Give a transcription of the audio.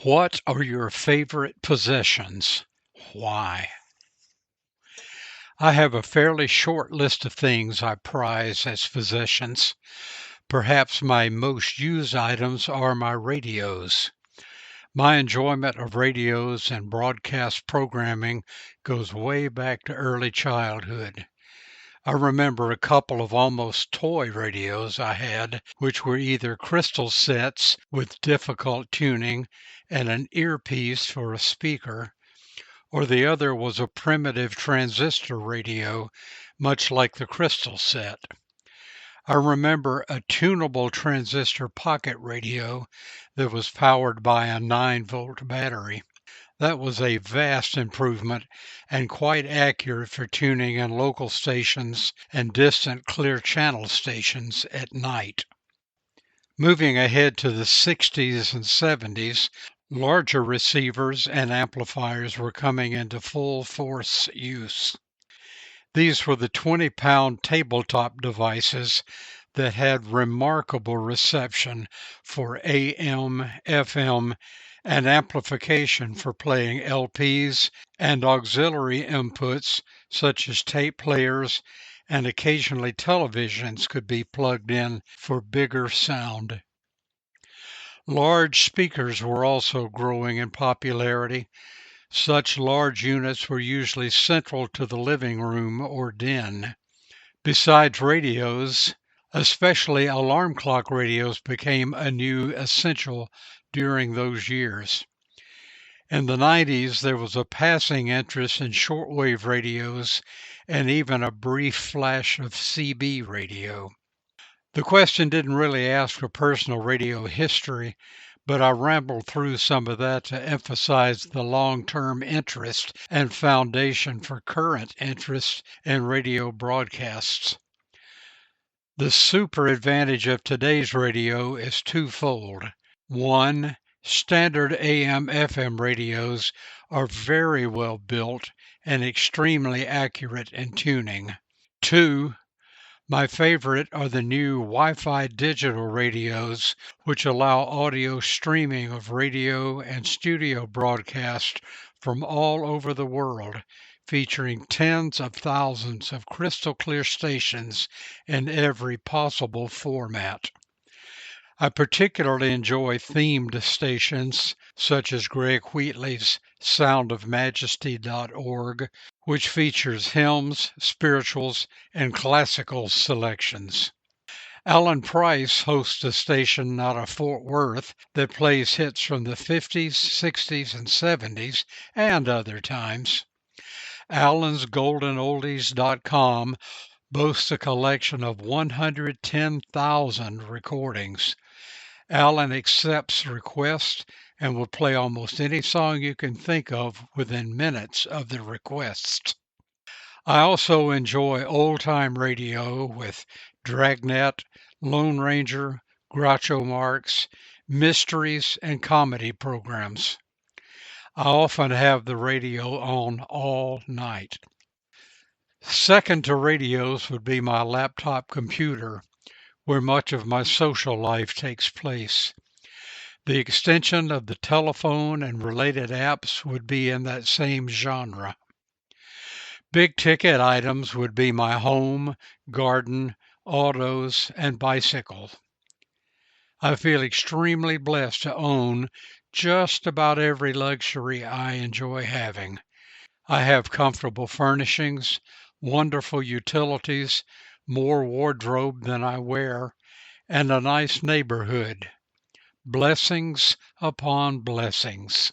What are your favorite possessions? Why? I have a fairly short list of things I prize as possessions. Perhaps my most used items are my radios. My enjoyment of radios and broadcast programming goes way back to early childhood. I remember a couple of almost toy radios I had, which were either crystal sets with difficult tuning and an earpiece for a speaker, or the other was a primitive transistor radio, much like the crystal set. I remember a tunable transistor pocket radio that was powered by a 9-volt battery. That was a vast improvement and quite accurate for tuning in local stations and distant clear channel stations at night. Moving ahead to the 60s and 70s, larger receivers and amplifiers were coming into full force use. These were the 20-pound tabletop devices that had remarkable reception for AM, FM, and amplification for playing LPs and auxiliary inputs such as tape players, and occasionally televisions could be plugged in for bigger sound. Large speakers were also growing in popularity. Such large units were usually central to the living room or den. Besides radios, especially alarm clock radios became a new essential during those years. In the 90s, there was a passing interest in shortwave radios and even a brief flash of CB radio. The question didn't really ask for personal radio history, but I rambled through some of that to emphasize the long-term interest and foundation for current interest in radio broadcasts. The super advantage of today's radio is twofold. One, standard AM/FM radios are very well built and extremely accurate in tuning. Two, my favorite are the new Wi-Fi digital radios, which allow audio streaming of radio and studio broadcasts from all over the world, featuring tens of thousands of crystal clear stations in every possible format. I particularly enjoy themed stations such as Greg Wheatley's soundofmajesty.org, which features hymns, spirituals, and classical selections. Alan Price hosts a station out of Fort Worth that plays hits from the 50s, 60s, and 70s, and other times. AlansGoldenOldies.com boasts a collection of 110,000 recordings. Alan accepts requests and will play almost any song you can think of within minutes of the request. I also enjoy old-time radio with Dragnet, Lone Ranger, Groucho Marx, mysteries, and comedy programs. I often have the radio on all night. Second to radios would be my laptop computer, where much of my social life takes place. The extension of the telephone and related apps would be in that same genre. Big ticket items would be my home, garden, autos, and bicycle. I feel extremely blessed to own just about every luxury I enjoy having. I have comfortable furnishings, wonderful utilities, more wardrobe than I wear, and a nice neighborhood. Blessings upon blessings.